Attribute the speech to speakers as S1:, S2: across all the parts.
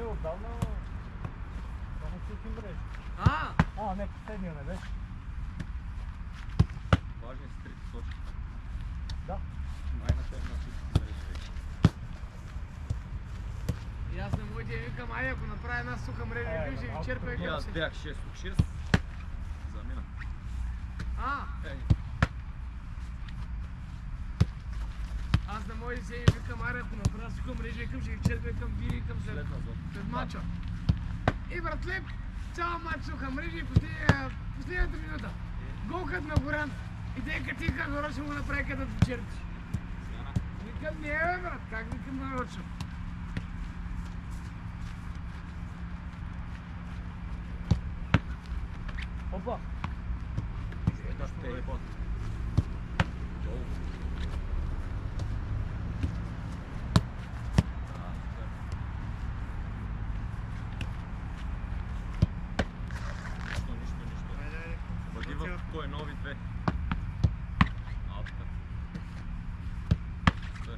S1: отдавна, само всеки мрежи. Не, последния не беше.
S2: Важни са трите точки.
S1: Да.
S2: Най-напевна всички мрежи вече.
S3: И аз на моите викам, ай ако направя една суха мрежа, викам ще ви черпя
S2: И аз
S3: и
S2: бях 6 от 6. Замина.
S3: Аз на моите си викам, ай ако направя суха мрежа, викам ще ги черпя към бири и към след мача. И братле, цял матч суха мрежа и последната минута. Голкът на Горан. И те катиха, горе ще му направи къде да черпиш. Викам, не бе брат, как викам нарочно?
S1: Опа!
S2: Как телепорт. Долу. Нищо. Бъди в кой нови две. Апка. Стой.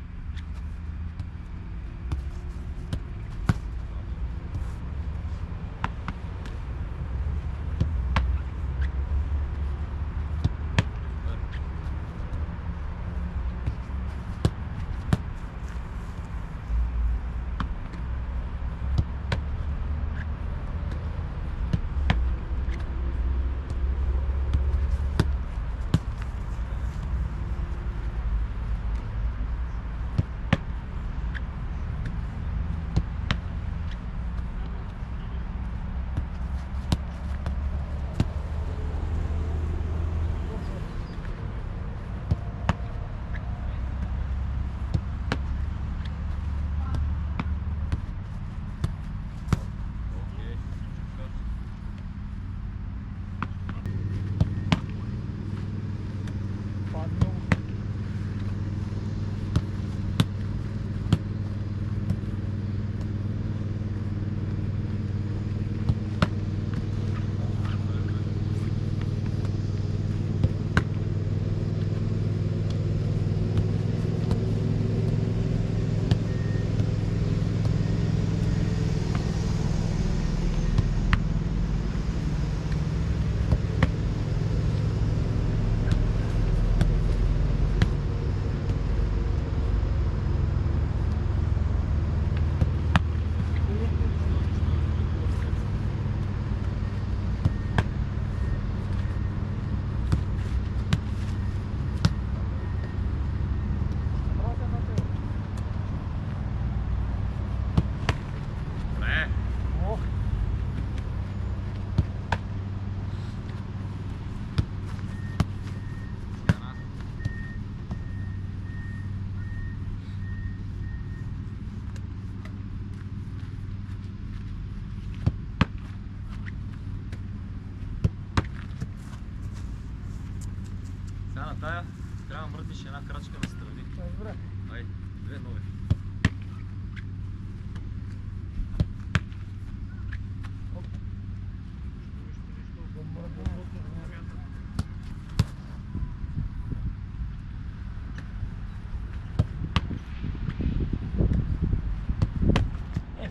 S2: На тая трябва да мръднеш една крачка настрани.
S1: Добре.
S2: Ай, две нови.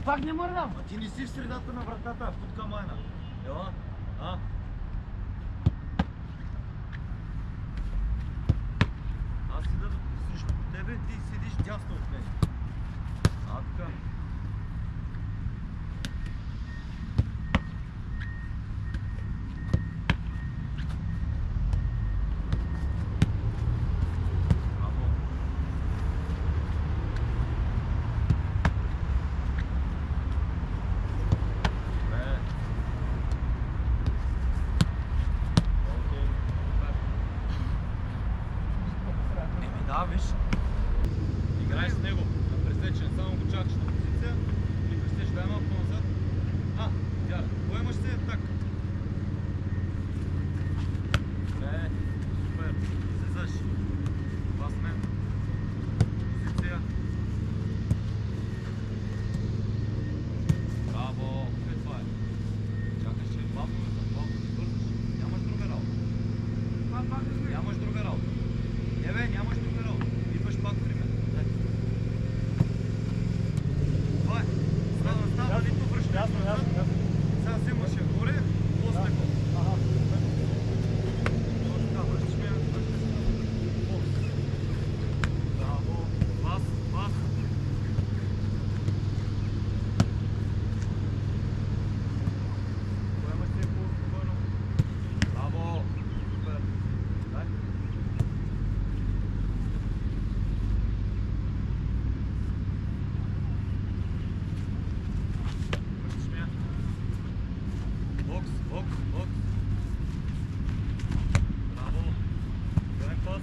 S3: Пак не мърдам.
S2: А ти не си в средата на вратата, под камайна. Ела? Аз седа срещу тебе, ти седиш дясно от мен. Така. Да, виж. Играй с него. На пресечен, само го чакаш. Бокс, бокс. Браво. Голям пас.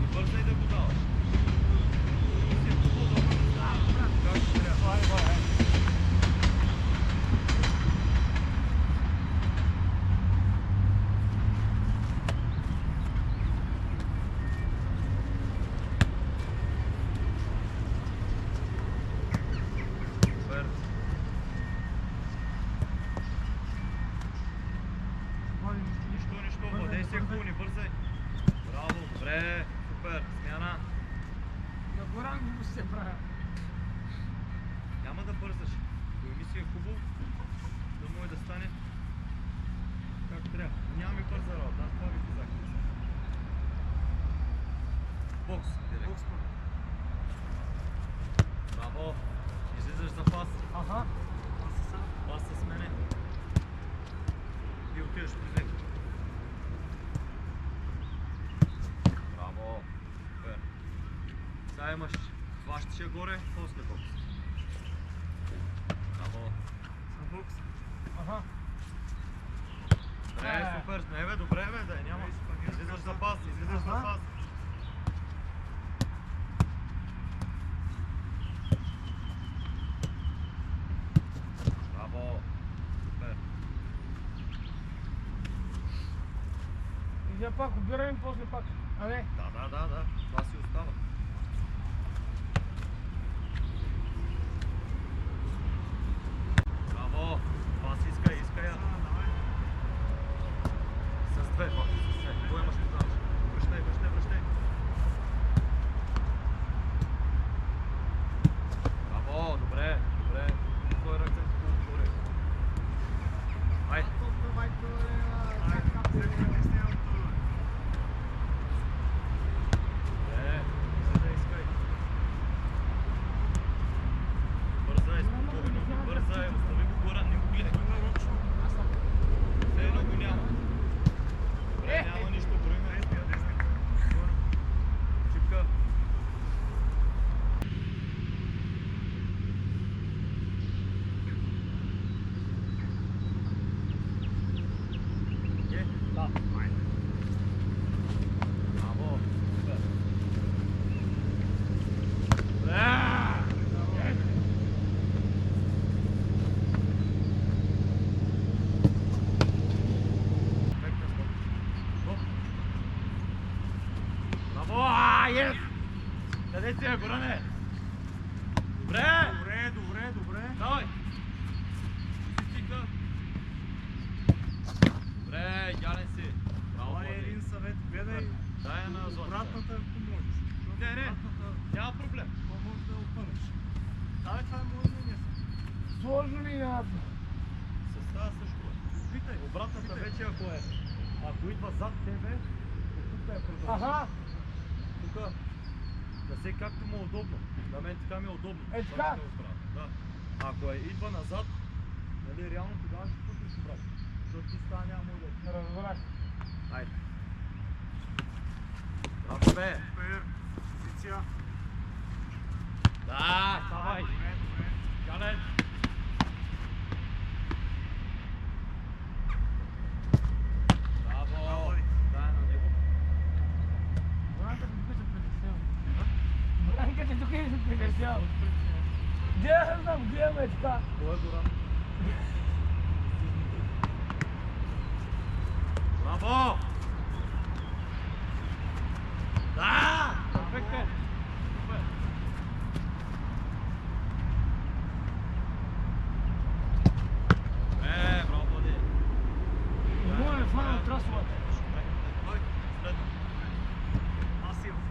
S2: Не бързай да го даваш. Си е хубаво да го даваш. Както трябва. Супер. Нищо, владей се хубаво, не бързай. Браво, добре, супер, смяна.
S3: На Горан го се правя.
S2: Няма да бързаш. Пойми си е хубаво, да може да стане как трябва. Нямаме бърза работа, аз това ви казах. Бокс, директ. Браво, излизаш за пас.
S1: Аха.
S2: Пас с мене. И отиваш при него. Браво, супер. Сега имаш, хващаш я горе, после бокс. Браво.
S1: Бокс. Аха.
S2: Добре, супер, не бе, добре бе, да няма. Излизаш за пас, излизаш за пас. Браво, супер.
S3: И я пак убираем после пак. А не?
S2: Да, това си остава. Браво, пас иска я. С две пак, с две. Кой имаш да даваш? Връщай. Браво, добре. Кой ръце? Добре. Ай. Бързай, спокойно, бързай, остави го горе, не го гледай. Все едно го няма. Добре, няма нищо, броиме. Чипка. Е?
S1: Да.
S2: Браво, супер. Браво! Ес! Къде си, Горане? Добре! Давай! Чика! Добре, идеален си! Браво,
S1: Това е
S2: Влади.
S1: един съвет. Гледай
S2: Дай я на зоната.
S1: обратната, ако можеш. Защото
S2: Не,
S1: обратната,
S2: няма проблем.
S1: това може да опънеш. Да, това е мое мнение.
S3: Сложно ли е?
S2: С тази също е.
S1: Питай.
S2: Обратната вече ако идва зад тебе, тук да я продължиш.
S3: Аха.
S2: Тук да се както му е удобно. На мен така ми е удобно.
S3: Е,
S2: Това
S3: така?
S2: ще го справя. Да. Ако идва назад, нали, реално тогава ще пътиш обратно. Защото ти става няма да е.
S3: Разбрах.
S2: Айде. Браво, бе!
S1: Супер. Позиция.
S2: Да, ставай!
S1: Добре.
S2: Гален! Браво! Дай на него.
S3: Бранката тук е се притеснява. Да, знам, гледаме така.
S2: Кой е Горан? Браво! Да! Перфектен! Супер! Браво, Влади!
S3: Моля, фана от трасовата.
S2: Кой? Следно.
S1: Аз имам.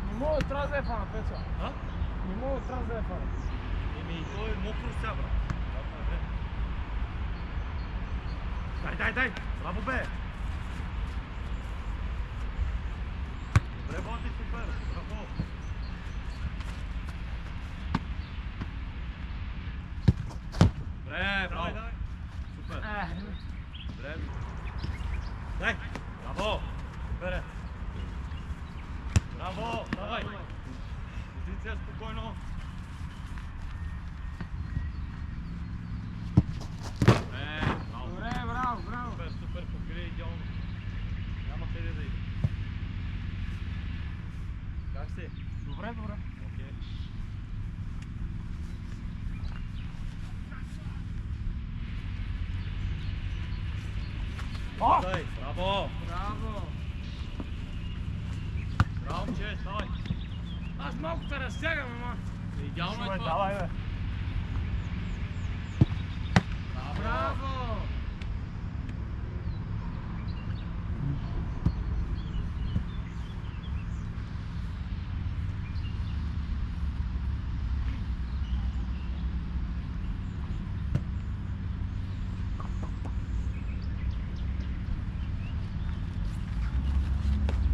S3: Не мога трябва да е фана, Пецо.
S2: А?
S3: Не мога трябва да е фана.
S2: Еми, той е мокро сега, брат. Дай! Браво, бе! Добре, Влади, супер! Браво! Добре, браво!
S1: Давай.
S2: Супер! Добре! Дай! Браво! Супер! Браво! Давай! Позиция спокойно. Браво!
S3: Добре, браво, браво.
S2: Супер, супер, покри идеално. Няма къде да иде. Как си?
S1: Добре, добре.
S2: Окей.
S1: О!
S2: Дай, браво!
S3: Браво.
S2: Браво, че, давай!
S3: Аз малко те разтягам, ама.
S2: Идеално е това.
S1: Давай, бе.
S3: Браво.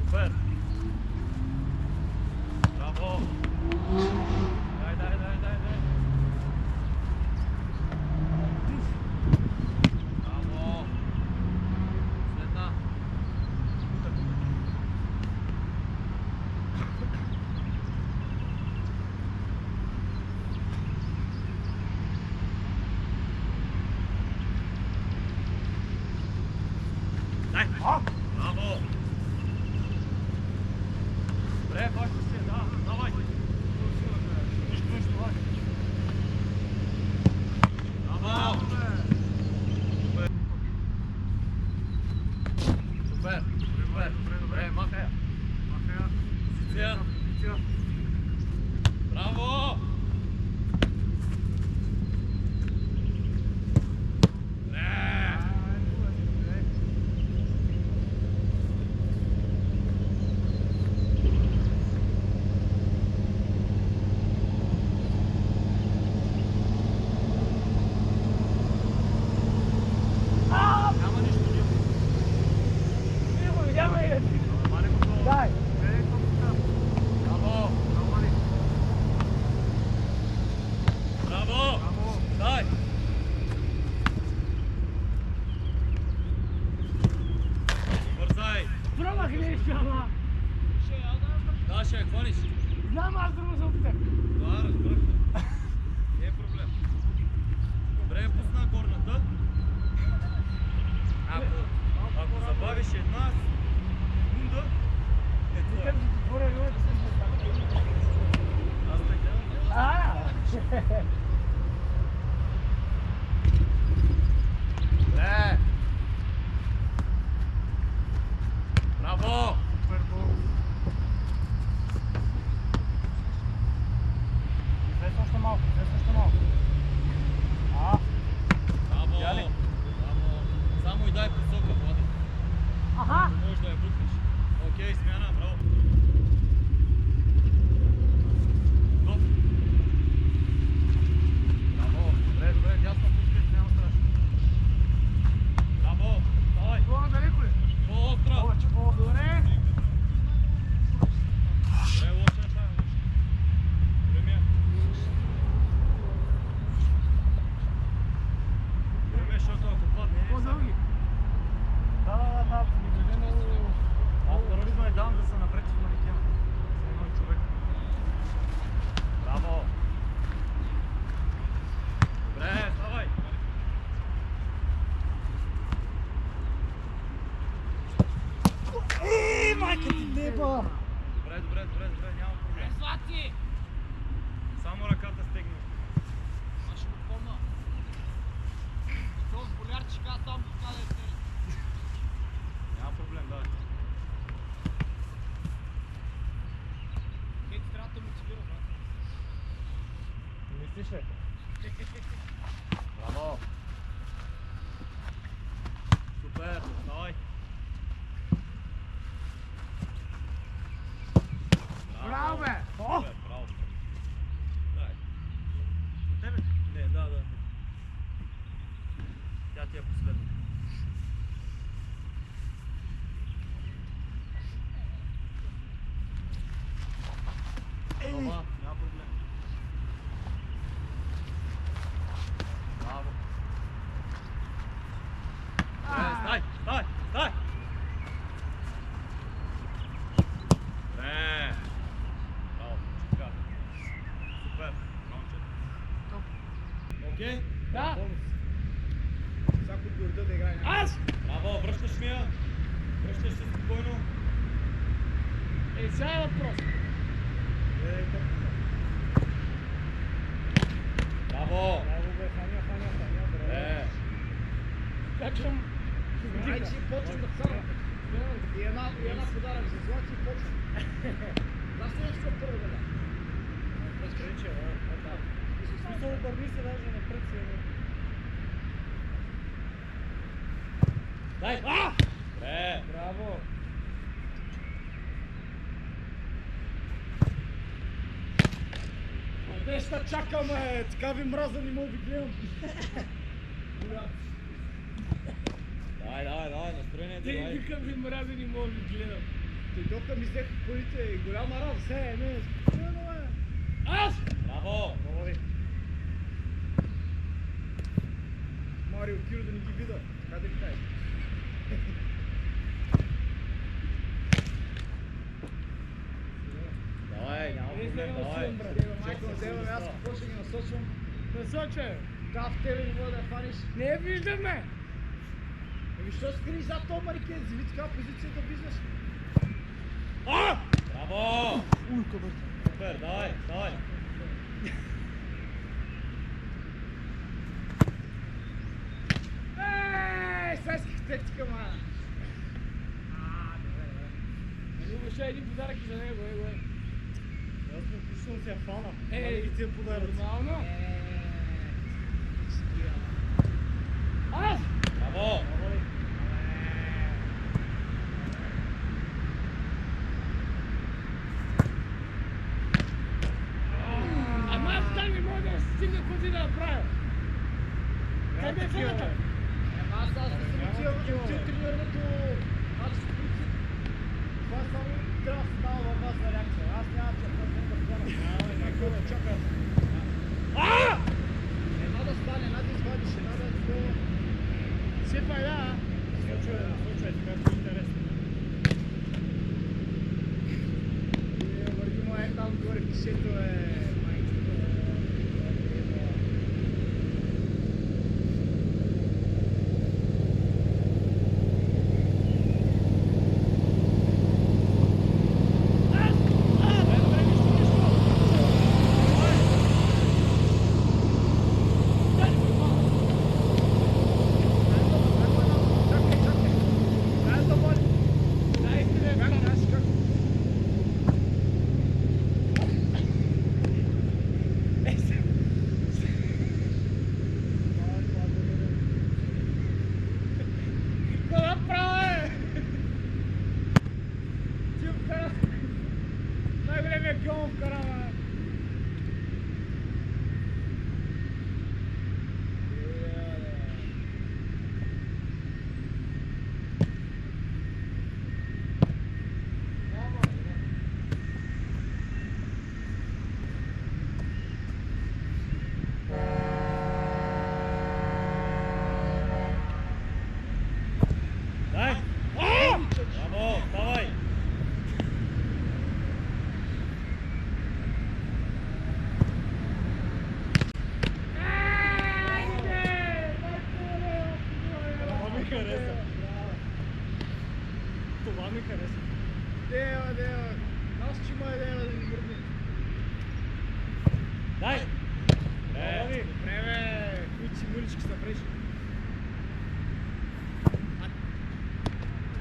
S2: Супер! Браво! Дай, дай, дай, дай, дай! Браво! Следна! Дай! Браво! Добре, баща си, да, давай! Нищо, нищо, давай! Браво! Супер! Супер! Супер! Добре, махай! Позиция! Браво! Няма нищо, Мали го долу.
S1: Дай.
S2: Браво! Браво! Дай! Бързай!
S3: Пробвах нещо, ама.
S2: Да, ще я хваниш.
S3: Знам, аз друго съм те.
S2: Да, разбрах. Не е проблем. Добре, пусна горната. Ако забавиш една секунда, е това. Аз така. Добре. Браво!
S1: Извест още малко, извест още малко.
S2: Браво!
S1: Яли?
S2: Браво! Само и дай посока, Влади.
S3: Аха.
S2: Можеш да я бутнеш. Окей, смяна, браво. Стоп. Браво. Добре, добре, дясно пускай, няма страшно. Браво. Давай.
S3: По-далеко ли?
S2: По-остра.
S1: Повече, повече.
S3: Добре.
S2: Добре, лоша е тая. Преми. Преми, защото ако падне...
S3: По-дълги.
S1: Да.
S2: Аз тероризма е дам да се напречи в манекена. За един човек. Браво! Добре, ставай!
S1: Майка ти неба!
S2: Добре, няма проблем.
S3: Злати.
S2: Само ръката стегни.
S3: Аз ще го помня. Това с болярчика, аз там покадете.
S2: Няма проблем, да.
S3: Хей, ти трябва да мотивира, брат.
S1: Мислиш ли?
S2: Браво! Супер, давай!
S3: Браво, бе!
S2: Супер, браво! Дай. От тебе? Не, да. Тя ти е последна. Няма проблем. Браво.
S3: Е, сега е въпрос.
S2: Браво!
S1: Браво, бе, Ханя, браво.
S3: Качвам.
S4: Айде си почвам да вкарвам. И една подарък за Злати и почвам. Аз не искам първо да дам.
S1: Разкрича, смисъл, обърни се даже напред си.
S2: Дай!
S1: Браво!
S4: Днешна чакаме, така ви мраза, не мога ви гледам.
S2: Давай, настроение
S3: Те
S2: давай.
S3: викам ви мразя, не мога да ви гледам.
S4: Дойдоха ми взеха парите и голяма радост. Не, спокойно е.
S3: Аз!
S2: Браво!
S4: Марио Киро да не ги вида. Така да ви кажа.
S2: Давай, няма проблем, давай.
S4: Майко, вземам аз какво ще ги насочвам.
S3: Насоча.
S4: Да, в тебе не мога да я фаниш.
S3: Не виждаме.
S4: Еми, що скриш зад този марикен? Вземи така позиция да виждаш.
S2: Браво! Супер, давай.
S4: Сега исках тактика, ма.
S3: Имаше един подарък и за него,
S1: Аз не пишам си я фана.
S3: Е,
S1: И тия подаръци.
S3: нормално. Аз!
S2: Браво!
S3: Ама аз там не мога да стигна какво да направя. Къде е фаната?
S4: Аз не съм отивал тренирането. Аз по принцип. Това само трябва да се дава във вас за реакция. Аз няма че да хвана. Някой да чака. Една да стане, една да извадиш, една да е.
S3: Все пайда, а?
S1: Случва, така е интересно.
S4: Върви моя там горе кишето е.
S2: Браво, давай!
S1: Това ми хареса. Това ми хареса.
S4: Дева. Аз че ма е дева да ни мърдне.
S2: Дай!
S4: Време, които си милички са фреши.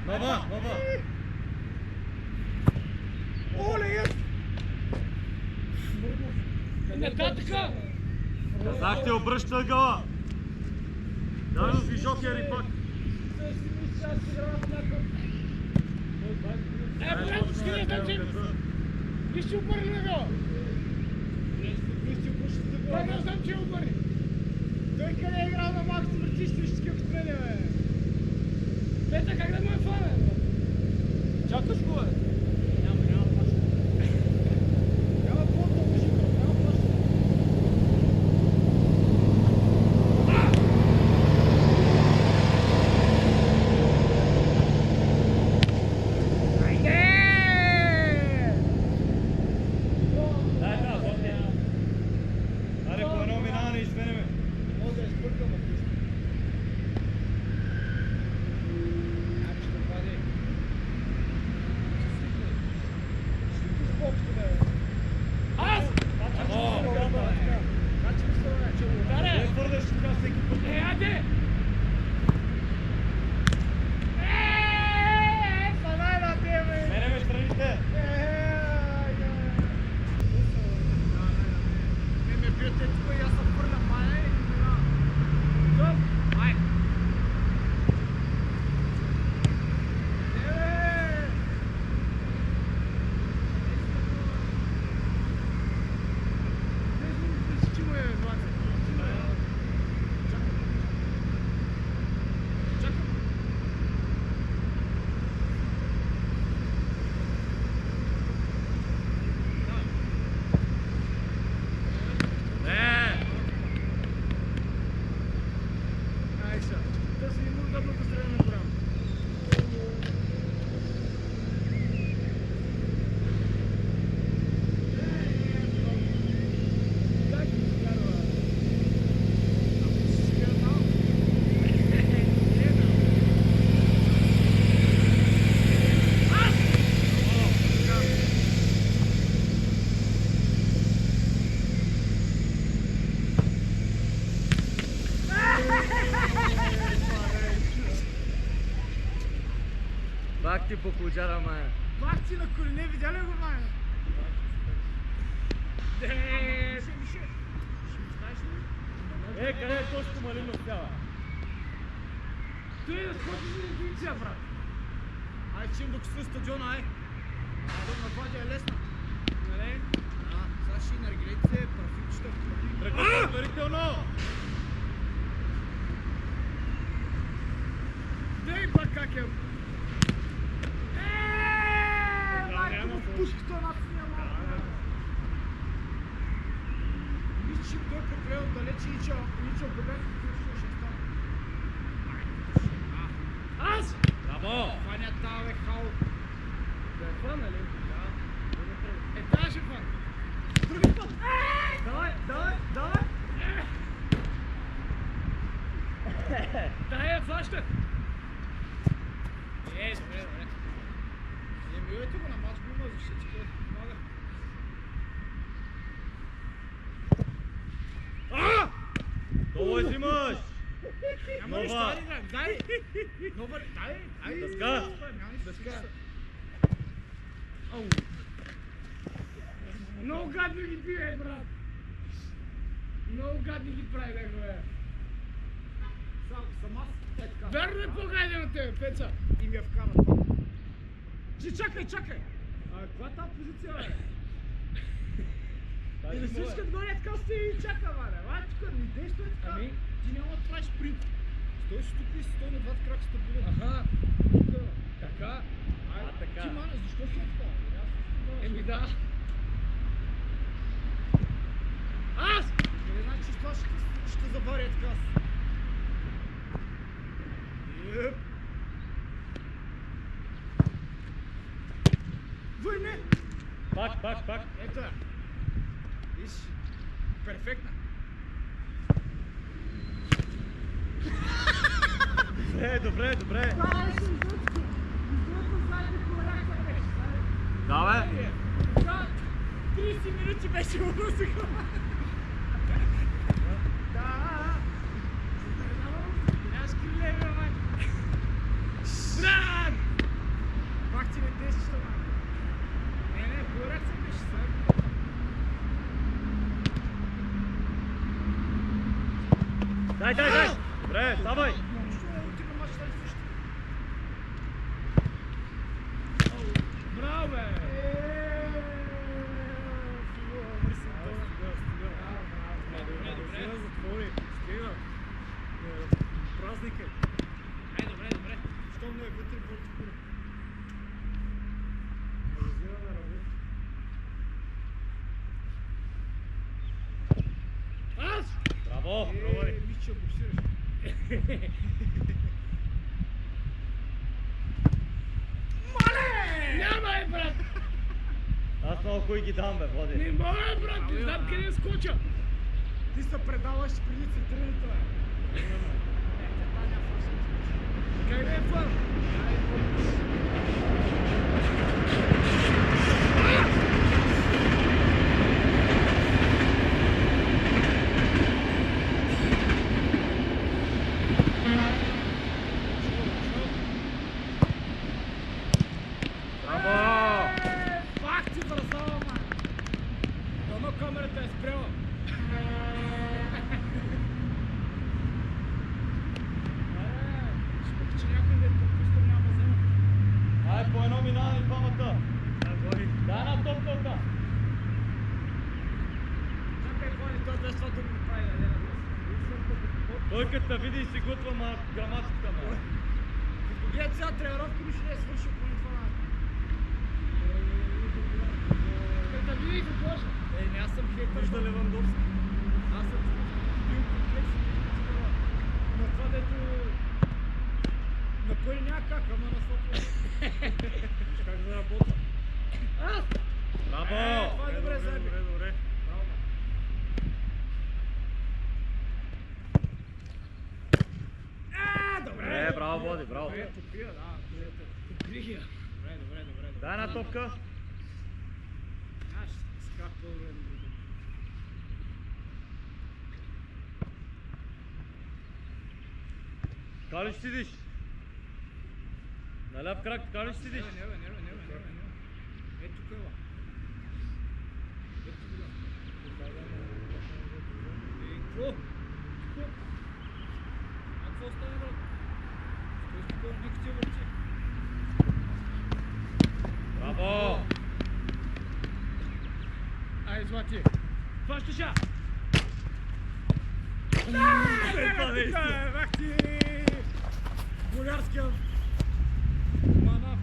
S2: Баба!
S4: Оле, ес!
S3: Нататъка!
S2: Казах ти, обръща гъла! Дай му движок и рипак!
S4: Той си мисли, че аз си играм в някакъв...
S3: Брат, скрия там, че... И ще обърни на гъла.
S4: Мисли, пуши да го...
S3: Той не знам, че обърни.
S4: Той къде е играл на Макс въртище, вижте какъв мене, бе.
S3: Пета, как да му е фана?
S4: Чакаш го, бе. Няма плаща. Няма по-то, мъжико, няма плаща.
S2: Дай да, водни! Аре, по едно минаване извинеме!
S4: Може да изпъркам, ако иска. Ами ще паде.
S2: около джара, мая.
S3: Бахти на колене, видя ли го, май? Више. Знаеш ли?
S2: Къде е точно малино спява?
S3: Той да сходи за интуиция, брат.
S4: Ай, чим докато свърши стадиона, ай. На Владя е лесна.
S3: Нали?
S4: Сега ще наргилете парфюмчета.
S2: Тръгваме предварително!
S3: Дай пак как е. Майко му пушката над сния малко.
S4: Мисля, че той прегледал далече и че обеден, какво ще стане.
S3: Аз!
S2: Браво!
S4: Ваня тава е хал.
S3: Да е фан, нали? Да. Тази ще фан. Други път.
S4: Давай!
S3: Дай я фаща. Добре.
S4: Не милете го на мач, го има защитите. Мага.
S2: Долу взимаш!
S4: Няма нищо,
S2: Нова.
S4: айде, дай! Нова, дай!
S2: Дъска.
S4: Няма нищо.
S3: Дъска. Много гадно ги пие, брат. Много гадни ги прави, бе.
S4: Сам аз е така.
S3: Верно е по-гаден от тебе, Пеца.
S4: И ми я вкара това.
S3: Чакай.
S4: Каква е тази позиция, бе?
S3: И да всичкат горе така стои и чака, бе.
S4: Тук не действа така.
S3: Ами?
S4: Ти няма да правиш принт. Стой си тук и си стой на 20 крака стабилен.
S3: Аха. Така.
S2: така.
S4: Ти, мане, защо си е така?
S3: Еми да. Аз!
S4: Не значи, че това ще заваря така. Еп. Върне!
S2: Пак.
S4: Ето я. Виж. Перфектна.
S2: Добре. Да, бе.
S3: 30 минути беше музика. Да. Аз крилега, май. Брат!
S4: Пак ти не действаш това.
S3: Не, порък се беше сега.
S2: Дай. Добре, ставай.
S4: Ти на мач дали също.
S3: Браво, бе!
S4: Затвори. Стига. Празник е.
S3: Добре.
S4: Щом не е вътре, бърти. Магазина на работа.
S3: Аз!
S2: Браво.
S4: Мича, боксираш.
S3: Мале! Няма, брат!
S2: Аз много кой ги дам, бе, Влади.
S3: Не мога, брат! Не знам къде скоча!
S4: Ти се предаваш преди центрирането, бе.
S3: Как да е фан?
S2: Браво!
S3: Пак ти бросава, май!
S4: Дано камерата е спряла.
S3: Че някой да е пропускал, няма да взема.
S2: Ай, по едно минаваме двамата. Дай една топка от там.
S4: Чакай, Влади, той без това друго не прави, нали?
S2: Той като те види и си готва граматиката, ма.
S4: Като гледа цяла тренировка, нищо не е свършил поне това.
S3: Да види какво ще.
S4: Не, аз съм хейтър.
S2: Вижда Левандовски.
S4: Аз съм бил комплексен. На това, дето... На пари няма как, ама на сопла. Виж как да работа.
S2: Браво!
S4: Това е добре, заеби.
S2: Добре.
S4: Браво.
S2: Добре, браво, Влади, браво.
S4: Добре, попия, да.
S3: Покрихия.
S4: Добре.
S2: Дай една топка.
S4: Аз скак по-добре.
S2: Кали ще сидиш? На ляв крак, така ли ще седиш?
S3: Не. Ето тук е. Ето тук.
S4: Какво? А какво стане, брат? Той спокойно нека ти върчи.
S2: Браво!
S3: Ай, Злати.
S4: Фаща ша! Бах ти! Болярския манав.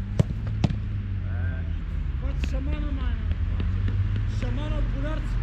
S4: Това е шамана, майна. Шамана от болярци.